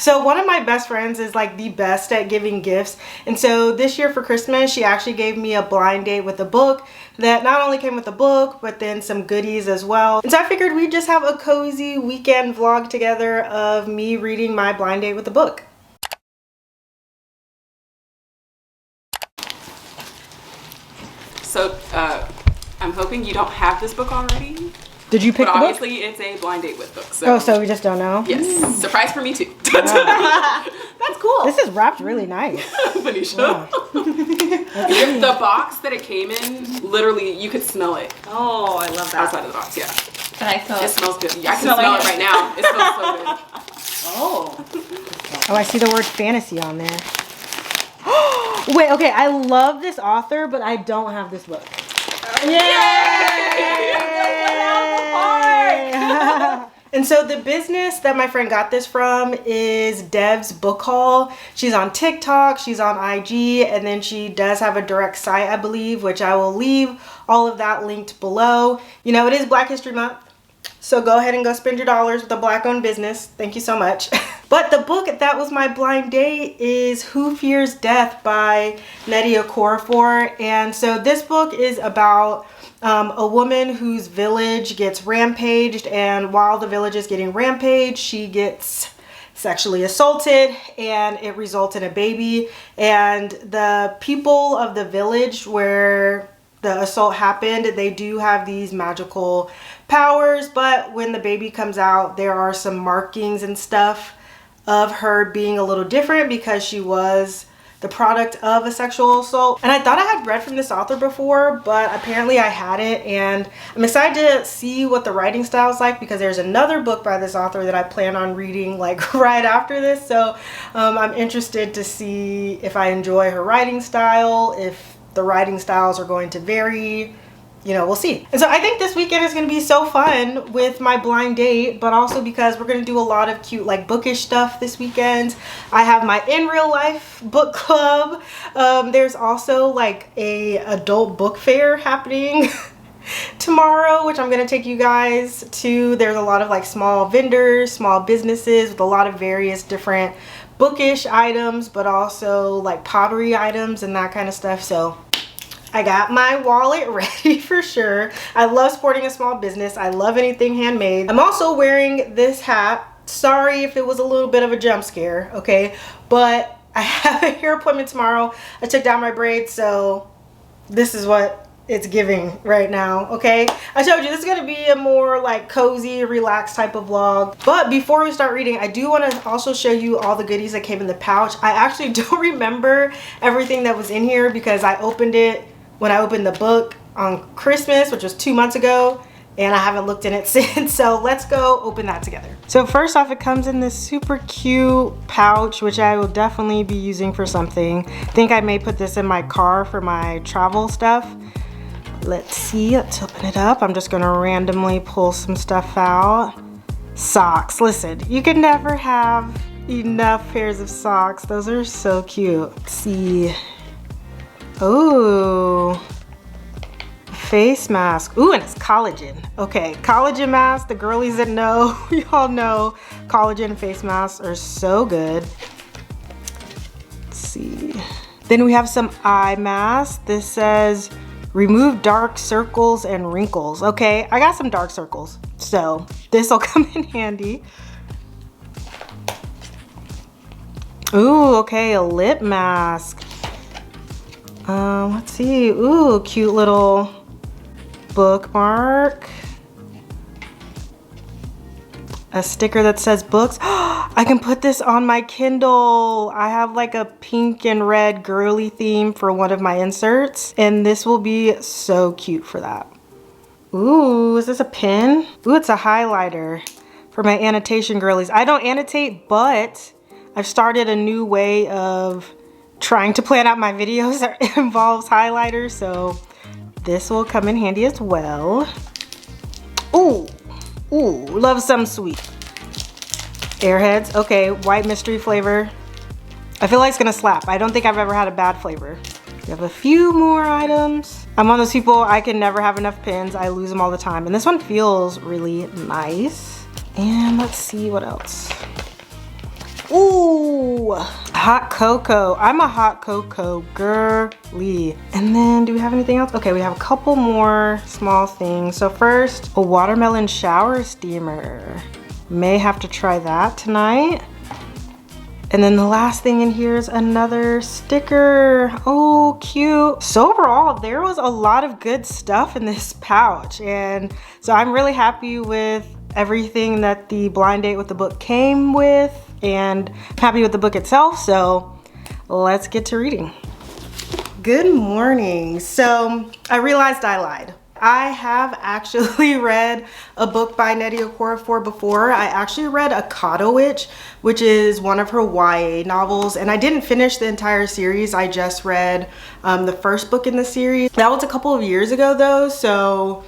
So one of my best friends is like the best at giving gifts, and so this year for Christmas she actually gave me a blind date with a book that not only came with a book but then some goodies as well. And so I figured we'd just have a cozy weekend vlog together of me reading my blind date with a book. So I'm hoping you don't have this book already. Did you pick the book? Obviously it's a blind date with book. So. Oh, so we just don't know? Yes. Surprise for me too. That's cool. This is wrapped really nice. Venetia. Wow. The box that it came in, literally you could smell it. Oh, I love that. Outside of the box, yeah. And I smell it. smells good. I can smell it right now. It smells so good. Oh. Oh, I see the word fantasy on there. Wait, okay, I love this author, but I don't have this book. Yay! And so the business that my friend got this from is devsbookhaul. She's on TikTok, she's on IG, and then she does have a direct site, I believe, which I will leave all of that linked below. You know, it is Black History Month, so go ahead and go spend your dollars with a Black-owned business. Thank you so much. But the book that was my blind date is Who Fears Death by Nnedi Okorafor. And so this book is about a woman whose village gets rampaged, and while the village is getting rampaged, she gets sexually assaulted and it results in a baby. And the people of the village where the assault happened, they do have these magical powers, but when the baby comes out, there are some markings and stuff of her being a little different because she was the product of a sexual assault. And I thought I had read from this author before, but apparently I hadn't, and I'm excited to see what the writing style is like because there's another book by this author that I plan on reading like right after this. So I'm interested to see if I enjoy her writing style, if the writing styles are going to vary. You know, we'll see. And so I think this weekend is going to be so fun with my blind date, but also because we're going to do a lot of cute like bookish stuff this weekend. I have my in real life book club. There's also like a adult book fair happening tomorrow, which I'm going to take you guys to. There's a lot of like small vendors, small businesses with a lot of various different bookish items, but also like pottery items and that kind of stuff. So I got my wallet ready for sure. I love supporting a small business. I love anything handmade. I'm also wearing this hat. Sorry if it was a little bit of a jump scare, okay? But I have a hair appointment tomorrow. I took down my braids, so this is what it's giving right now, okay? I told you this is gonna be a more like cozy, relaxed type of vlog. But before we start reading, I do want to also show you all the goodies that came in the pouch. I actually don't remember everything that was in here because I opened it when I opened the book on Christmas, which was 2 months ago, and I haven't looked in it since. So let's go open that together. So first off, it comes in this super cute pouch, which I will definitely be using for something. I think I may put this in my car for my travel stuff. Let's see, let's open it up. I'm just gonna randomly pull some stuff out. Socks, listen, you can never have enough pairs of socks. Those are so cute. Let's see. Oh, face mask. Ooh, and it's collagen. Okay, collagen mask. The girlies that know, we all know collagen face masks are so good. Let's see. Then we have some eye masks. This says remove dark circles and wrinkles. Okay, I got some dark circles, so this will come in handy. Ooh, okay, a lip mask. Let's see. Ooh, cute little bookmark. A sticker that says books. I can put this on my Kindle. I have like a pink and red girly theme for one of my inserts, and this will be so cute for that. Ooh, is this a pen? Ooh, it's a highlighter for my annotation girlies. I don't annotate, but I've started a new way of trying to plan out my videos that involves highlighters, so this will come in handy as well. Ooh, ooh, love some sweet. Airheads, okay, white mystery flavor. I feel like it's gonna slap. I don't think I've ever had a bad flavor. We have a few more items. I'm one of those people, I can never have enough pins. I lose them all the time, and this one feels really nice. And let's see what else. Ooh, hot cocoa. I'm a hot cocoa girly. And then do we have anything else? Okay, we have a couple more small things. So first, a watermelon shower steamer. May have to try that tonight. And then the last thing in here is another sticker. Oh, cute. So overall, there was a lot of good stuff in this pouch. And so I'm really happy with everything that the blind date with the book came with, and I'm happy with the book itself. So let's get to reading. Good morning. So I realized I lied. I have actually read a book by Nnedi Okorafor before. I actually read Akata Witch, which is one of her YA novels, and I didn't finish the entire series. I just read the first book in the series. That was a couple of years ago though, so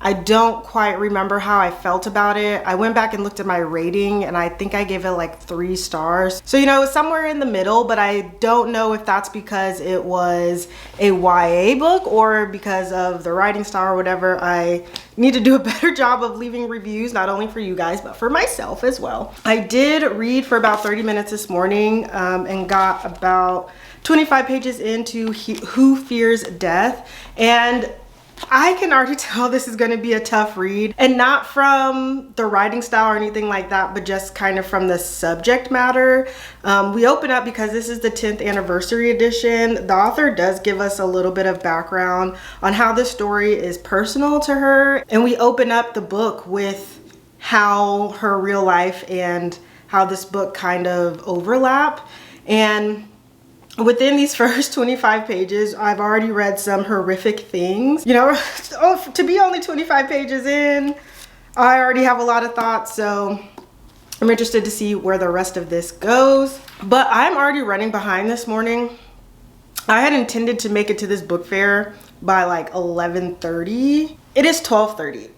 I don't quite remember how I felt about it. I went back and looked at my rating and I think I gave it like 3 stars. So, you know, it's somewhere in the middle, but I don't know if that's because it was a YA book or because of the writing style or whatever. I need to do a better job of leaving reviews, not only for you guys, but for myself as well. I did read for about 30 minutes this morning and got about 25 pages into Who Fears Death. And I can already tell this is going to be a tough read, and not from the writing style or anything like that, but just kind of from the subject matter. We open up because this is the 10th anniversary edition. The author does give us a little bit of background on how this story is personal to her, and we open up the book with how her real life and how this book kind of overlap. And within these first 25 pages, I've already read some horrific things. You know, to be only 25 pages in, I already have a lot of thoughts, so I'm interested to see where the rest of this goes. But I'm already running behind this morning. I had intended to make it to this book fair by like 11:30. It is 12:30.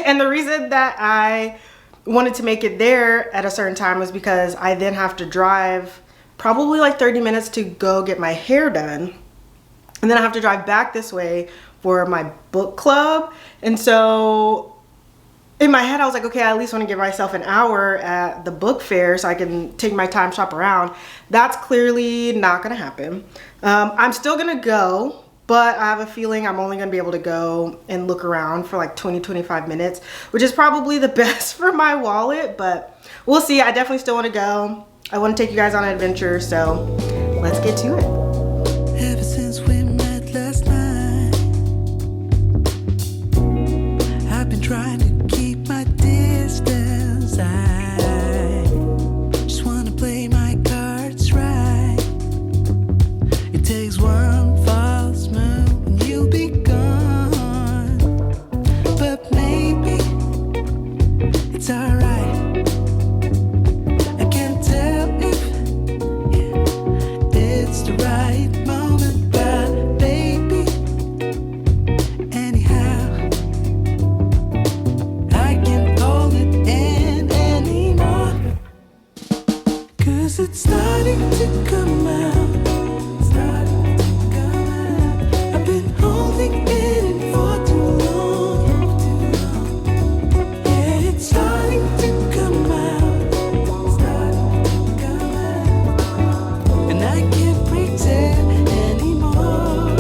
And the reason that I wanted to make it there at a certain time was because I then have to drive probably like 30 minutes to go get my hair done. And then I have to drive back this way for my book club. And so in my head, I was like, okay, I at least want to give myself an hour at the book fair so I can take my time, shop around. That's clearly not gonna happen. I'm still gonna go, but I have a feeling I'm only gonna be able to go and look around for like 20-25 minutes, which is probably the best for my wallet, but we'll see. I definitely still wanna go. I want to take you guys on an adventure, so let's get to it. Ever since we met last night, I've been trying to keep my distance. I just want to play my cards right. It takes one false move and you'll be gone. But maybe it's alright. It's starting to come out. I've been holding it in for too long. Yeah, it's starting to come out. And I can't pretend anymore.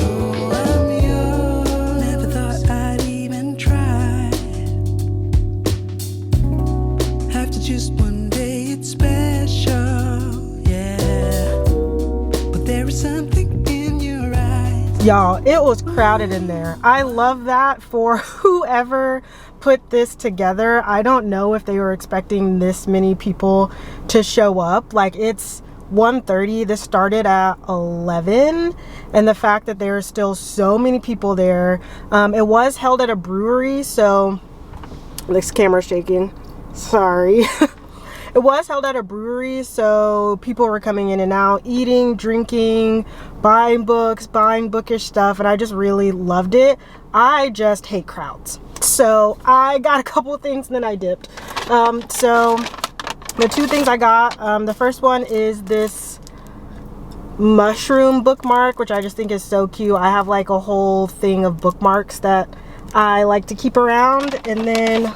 Oh, I'm yours. Never thought I'd even try. After just one day, it's better. Y'all, it was crowded in there. I love that for whoever put this together. I don't know if they were expecting this many people to show up. Like, it's 1:30. This started at 11, and the fact that there are still so many people there. It was held at a brewery, so this camera's shaking. Sorry. It was held at a brewery, so people were coming in and out, eating, drinking, buying books, buying bookish stuff, and I just really loved it. I just hate crowds. So I got a couple of things and then I dipped. So the 2 things I got, the first one is this mushroom bookmark, which I just think is so cute. I have like a whole thing of bookmarks that I like to keep around. And then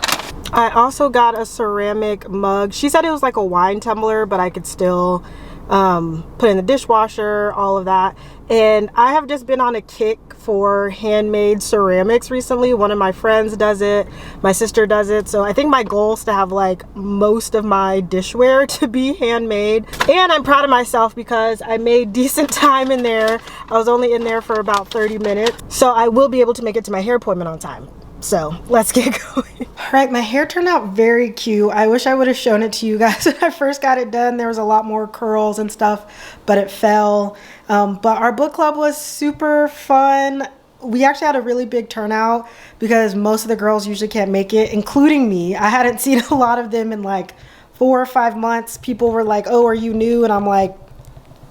I also got a ceramic mug. She said it was like a wine tumbler, but I could still put in the dishwasher, all of that. And I have just been on a kick for handmade ceramics recently. One of my friends does it, my sister does it. So I think my goal is to have like most of my dishware to be handmade. And I'm proud of myself because I made decent time in there. I was only in there for about 30 minutes. So I will be able to make it to my hair appointment on time. So let's get going. All right, my hair turned out very cute. I wish I would have shown it to you guys when I first got it done. There was a lot more curls and stuff, but it fell. But our book club was super fun. We actually had a really big turnout because most of the girls usually can't make it, including me. I hadn't seen a lot of them in like 4 or 5 months. People were like, oh, are you new? And I'm like,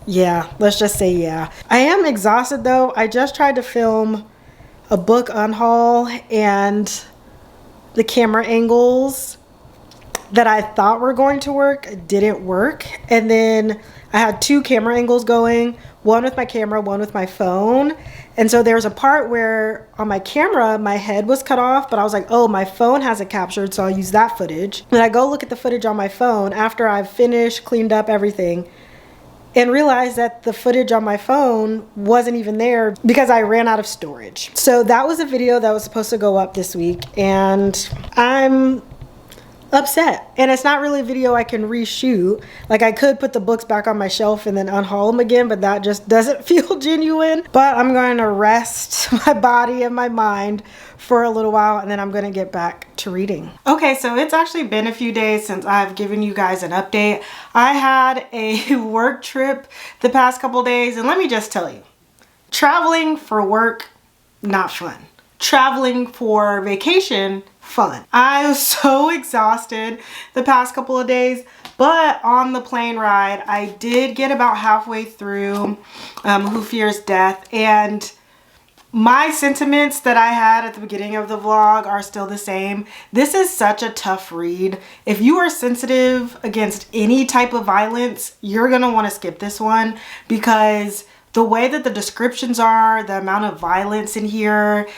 yeah, let's just say yeah. I am exhausted though. I just tried to film a book unhaul and the camera angles that I thought were going to work didn't work. And then I had 2 camera angles going, one with my camera, one with my phone. And so there was a part where on my camera, my head was cut off, but I was like, oh, my phone has it captured, so I'll use that footage. Then I go look at the footage on my phone after I've finished, cleaned up everything, and realized that the footage on my phone wasn't even there because I ran out of storage. So that was a video that was supposed to go up this week, and I'm upset. And it's not really a video I can reshoot. Like, I could put the books back on my shelf and then unhaul them again, but that just doesn't feel genuine. But I'm going to rest my body and my mind for a little while, and then I'm going to get back to reading. Okay, so it's actually been a few days since I've given you guys an update. I had a work trip the past couple days, and let me just tell you, traveling for work, not fun. Traveling for vacation, fun. I was so exhausted the past couple of days, but on the plane ride, I did get about halfway through Who Fears Death, and my sentiments that I had at the beginning of the vlog are still the same. This is such a tough read. If you are sensitive against any type of violence, you're gonna want to skip this one because the way that the descriptions are, the amount of violence in here,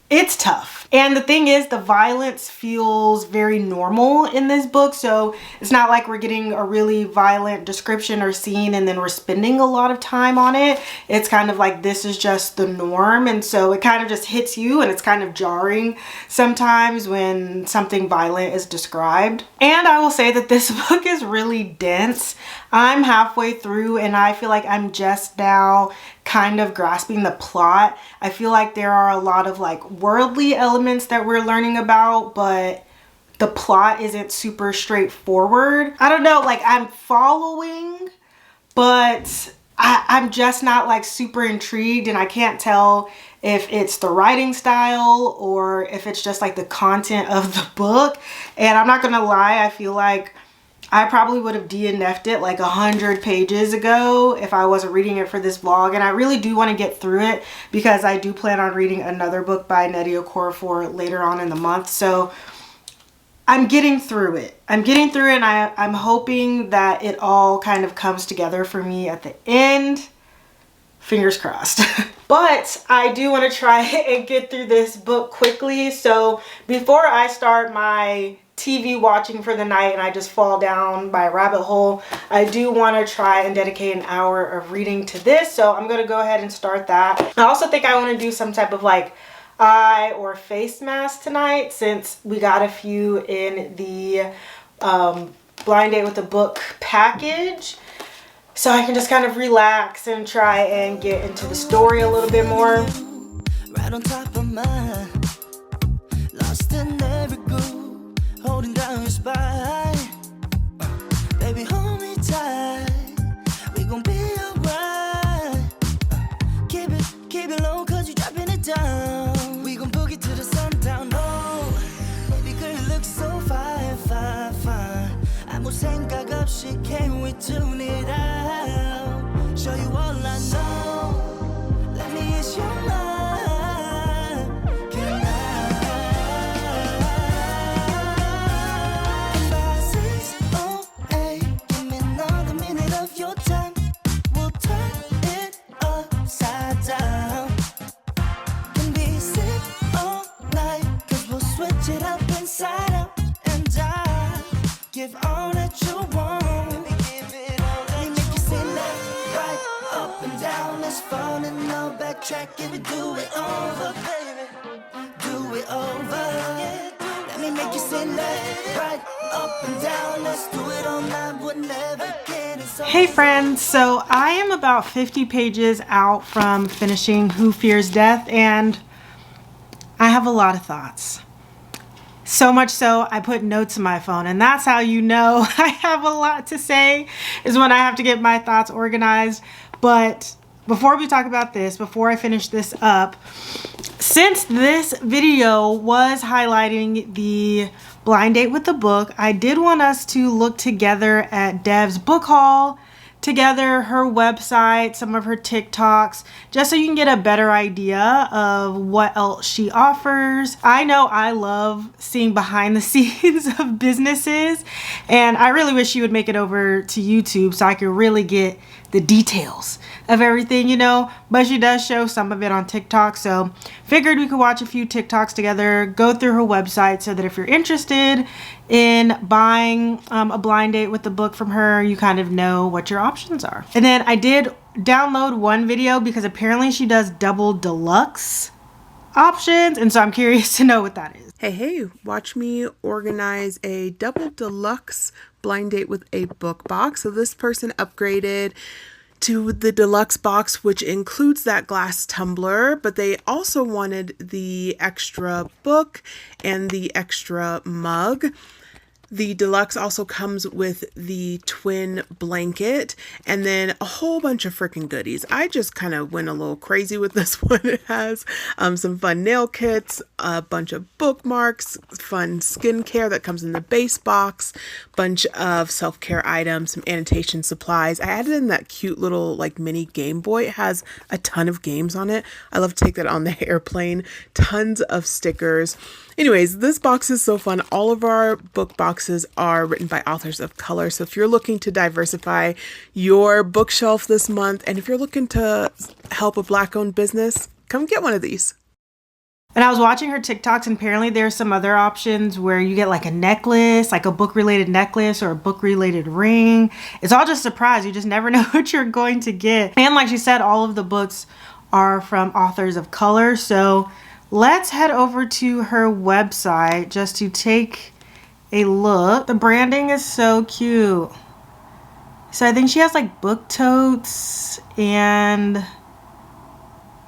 it's tough. And the thing is, the violence feels very normal in this book. So it's not like we're getting a really violent description or scene and then we're spending a lot of time on it. It's kind of like this is just the norm. And so it kind of just hits you, and it's kind of jarring sometimes when something violent is described. And I will say that this book is really dense. I'm halfway through and I feel like I'm just now kind of grasping the plot. I feel like there are a lot of like worldly elements that we're learning about, but the plot isn't super straightforward. I don't know, like I'm following, but I'm just not like super intrigued, and I can't tell if it's the writing style or if it's just like the content of the book. And I'm not gonna lie, I feel like I probably would have DNF'd it like 100 pages ago if I wasn't reading it for this vlog. And I really do want to get through it because I do plan on reading another book by Nnedi Okorafor later on in the month. So I'm getting through it. I'm getting through it, and I'm hoping that it all kind of comes together for me at the end. Fingers crossed. But I do want to try and get through this book quickly. So before I start my TV watching for the night and I just fall down my rabbit hole, I do want to try and dedicate an hour of reading to this. So I'm going to go ahead and start that. I also think I want to do some type of like eye or face mask tonight, since we got a few in the blind date with the book package. So I can just kind of relax and try and get into the story a little bit more. Right on top of mine, lost in every groove, holding down your spine. Baby, hold me tight, we gon' be alright. Keep it low, cause you dropping it down. We gon' boogie to the sundown. Oh, baby girl, you look so fine, fine, fine. 아무 생각 없이 can't wait to tune it out. Show you all I know, let me ease your mind. Can I? By 6:08, give me another minute of your time. We'll turn it upside down. Can be sick all night, cause we'll switch it up inside out. Give it, do it over, baby. Do it over. Let me make you say left, right, up and down. Let's do it all night. We'll never get it. Hey friends, so I am about 50 pages out from finishing Who Fears Death, and I have a lot of thoughts. So much so, I put notes in my phone, and that's how you know I have a lot to say, is when I have to get my thoughts organized. But before we talk about this, before I finish this up, since this video was highlighting the blind date with the book, I did want us to look together at Dev's book haul, together her website, some of her TikToks, just so you can get a better idea of what else she offers. I know I love seeing behind the scenes of businesses, and I really wish she would make it over to YouTube so I could really get the details of everything, you know, but she does show some of it on TikTok, so figured we could watch a few TikToks together, go through her website, so that if you're interested in buying a blind date with the book from her, you kind of know what your options are. And then I did download one video because apparently she does double deluxe options, and so I'm curious to know what that is. Hey, watch me organize a double deluxe blind date with a book box. So this person upgraded to the deluxe box, which includes that glass tumbler, but they also wanted the extra book and the extra mug. The deluxe also comes with the twin blanket and then a whole bunch of freaking goodies. I just kind of went a little crazy with this one. It has some fun nail kits, a bunch of bookmarks, fun skincare that comes in the base box, bunch of self-care items, some annotation supplies. I added in that cute little like mini Game Boy. It has a ton of games on it. I love to take that on the airplane. Tons of stickers. Anyways, this box is so fun. All of our book boxes are written by authors of color. So if you're looking to diversify your bookshelf this month, and if you're looking to help a Black-owned business, come get one of these. And I was watching her TikToks, and apparently there's some other options where you get like a necklace, like a book-related necklace or a book-related ring. It's all just a surprise. You just never know what you're going to get. And like she said, all of the books are from authors of color. So let's head over to her website just to take a look. The branding is so cute. So I think she has like book totes and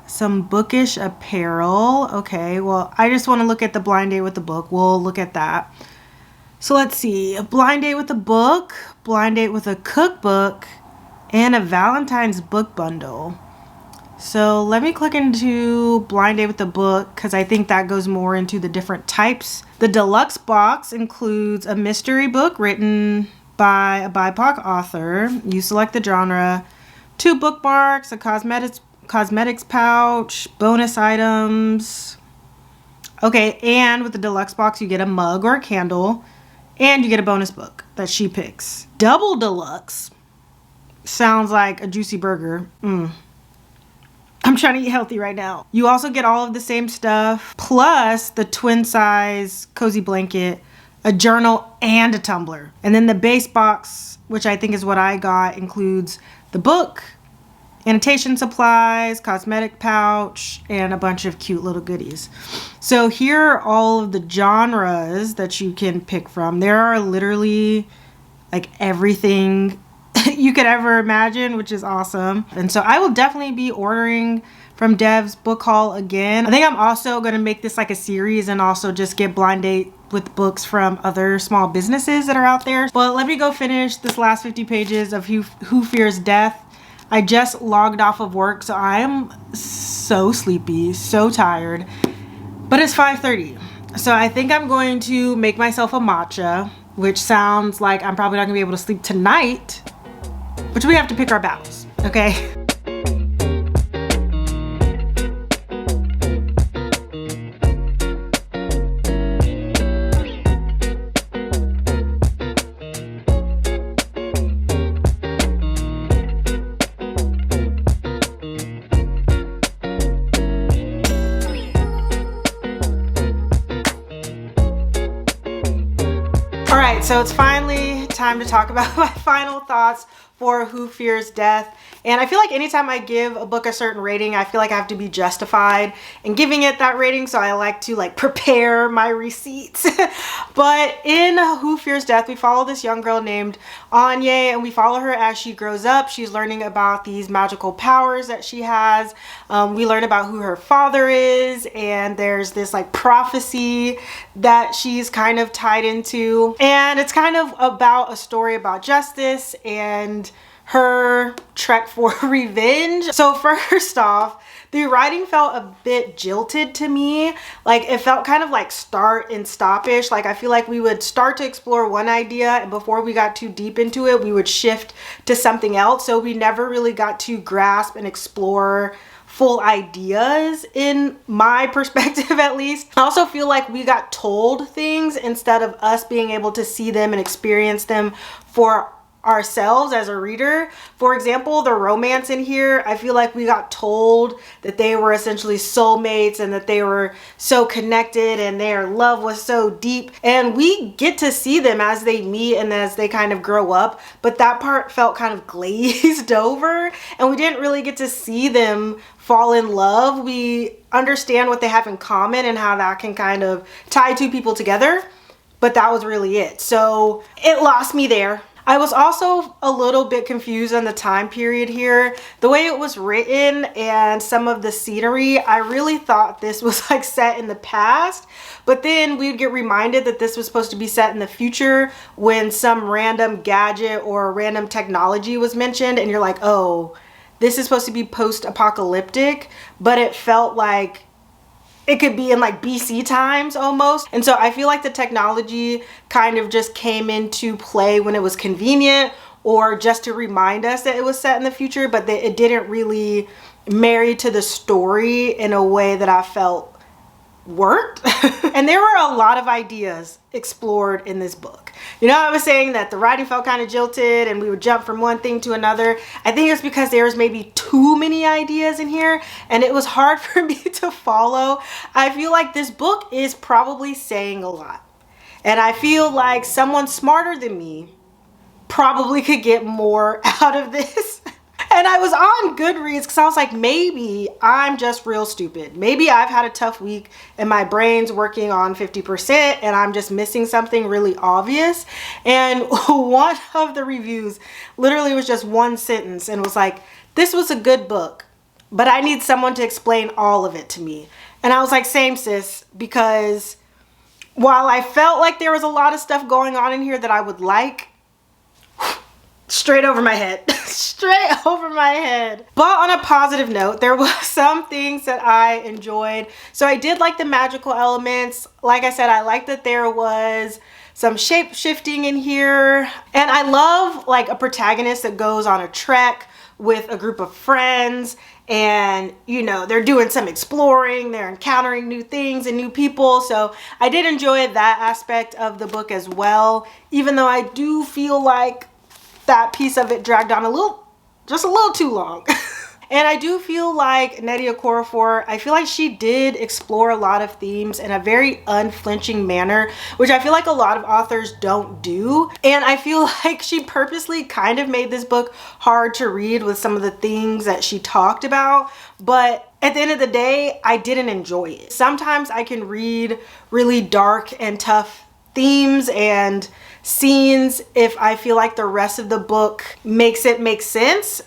some bookish apparel. Okay, well, I just want to look at the blind date with the book. We'll look at that. So let's see. A blind date with a book, blind date with a cookbook, and a Valentine's book bundle. So let me click into blind date with the book because I think that goes more into the different types. The deluxe box includes a mystery book written by a BIPOC author. You select the genre, 2 bookmarks, a cosmetics pouch, bonus items. Okay, and with the deluxe box you get a mug or a candle, and you get a bonus book that she picks. Double deluxe sounds like a juicy burger. I'm trying to eat healthy right now. You also get all of the same stuff, plus the twin size cozy blanket, a journal, and a tumbler. And then the base box, which I think is what I got, includes the book, annotation supplies, cosmetic pouch, and a bunch of cute little goodies. So here are all of the genres that you can pick from. There are literally like everything you could ever imagine, which is awesome. And so I will definitely be ordering from Dev's book haul again. I think I'm also going to make this like a series and also just get blind date with books from other small businesses that are out there. Well, let me go finish this last 50 pages of Who Fears Death. I just logged off of work, so I am so sleepy, so tired, but it's 5:30. So I think I'm going to make myself a matcha, which sounds like I'm probably not gonna be able to sleep tonight, but we have to pick our battles, okay? All right, so it's finally time to talk about my final thoughts for Who Fears Death. And I feel like anytime I give a book a certain rating, I feel like I have to be justified in giving it that rating. So I like to prepare my receipts. But in Who Fears Death, we follow this young girl named Anya, and we follow her as she grows up. She's learning about these magical powers that she has. We learn about who her father is, and there's this prophecy that she's kind of tied into. And it's kind of about a story about justice and her trek for revenge. So first off, the writing felt a bit jilted to me. It felt kind of start and stop-ish. I feel like we would start to explore one idea, and before we got too deep into it, we would shift to something else. So we never really got to grasp and explore full ideas, in my perspective at least. I also feel like we got told things instead of us being able to see them and experience them for ourselves as a reader. For example, the romance in here, I feel like we got told that they were essentially soulmates and that they were so connected and their love was so deep, and we get to see them as they meet and as they kind of grow up, but that part felt kind of glazed over, and we didn't really get to see them fall in love. We understand what they have in common and how that can kind of tie two people together, but that was really it. So it lost me there. I was also a little bit confused on the time period here. The way it was written and some of the scenery, I really thought this was set in the past, but then we'd get reminded that this was supposed to be set in the future when some random gadget or random technology was mentioned, and you're like, oh, this is supposed to be post-apocalyptic, but it felt like it could be in BC times almost. And so I feel like the technology kind of just came into play when it was convenient, or just to remind us that it was set in the future, but that it didn't really marry to the story in a way that I felt worked. And there were a lot of ideas explored in this book. I was saying that the writing felt kind of jilted and we would jump from one thing to another. I think it's because there was maybe too many ideas in here and it was hard for me to follow. I feel like this book is probably saying a lot, and I feel like someone smarter than me probably could get more out of this. And I was on Goodreads because I was like, maybe I'm just real stupid. Maybe I've had a tough week and my brain's working on 50% and I'm just missing something really obvious. And one of the reviews literally was just one sentence and was like, this was a good book, but I need someone to explain all of it to me. And I was like, same sis, because while I felt like there was a lot of stuff going on in here that I would like, straight over my head. Straight over my head. But on a positive note, there was some things that I enjoyed. So I did like the magical elements. Like I said, I liked that there was some shape shifting in here. And I love a protagonist that goes on a trek with a group of friends, and they're doing some exploring, they're encountering new things and new people. So I did enjoy that aspect of the book as well, even though I do feel like that piece of it dragged on just a little too long. And I do feel like Nnedi Okorafor, I feel like she did explore a lot of themes in a very unflinching manner, which I feel like a lot of authors don't do. And I feel like she purposely kind of made this book hard to read with some of the things that she talked about. But at the end of the day, I didn't enjoy it. Sometimes I can read really dark and tough themes and scenes if I feel like the rest of the book makes it make sense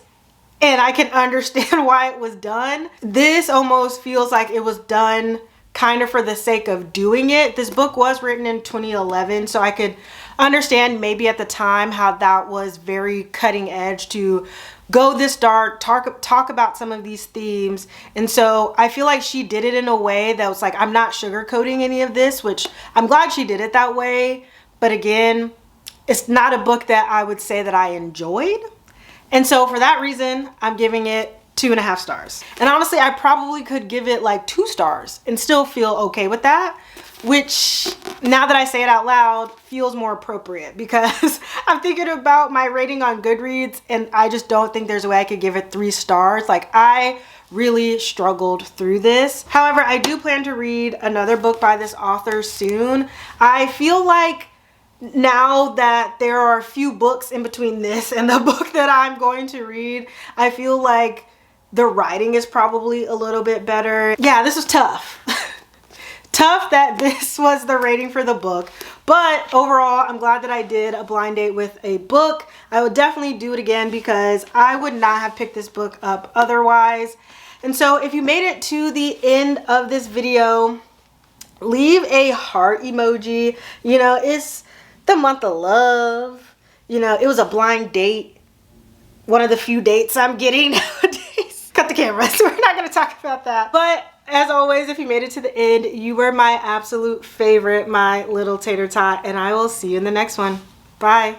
and I can understand why it was done. This almost feels like it was done kind of for the sake of doing it. This book was written in 2011, so I could understand maybe at the time how that was very cutting edge to go this dark, talk about some of these themes. And so I feel like she did it in a way that was I'm not sugarcoating any of this, which I'm glad she did it that way. But again, it's not a book that I would say that I enjoyed. And so for that reason, I'm giving it 2.5 stars. And honestly, I probably could give it 2 stars and still feel okay with that, which now that I say it out loud feels more appropriate, because I'm thinking about my rating on Goodreads and I just don't think there's a way I could give it 3 stars. I really struggled through this. However, I do plan to read another book by this author soon. I feel like now that there are a few books in between this and the book that I'm going to read, I feel like the writing is probably a little bit better. Yeah, this was tough. Tough that this was the rating for the book, but overall I'm glad that I did a blind date with a book. I would definitely do it again because I would not have picked this book up otherwise. And so if you made it to the end of this video, leave a heart emoji. You know, it's the month of love. You know, it was a blind date, one of the few dates I'm getting nowadays. Cut the camera, so we're not going to talk about that. But as always, if you made it to the end, you were my absolute favorite, my little tater tot, and I will see you in the next one. Bye.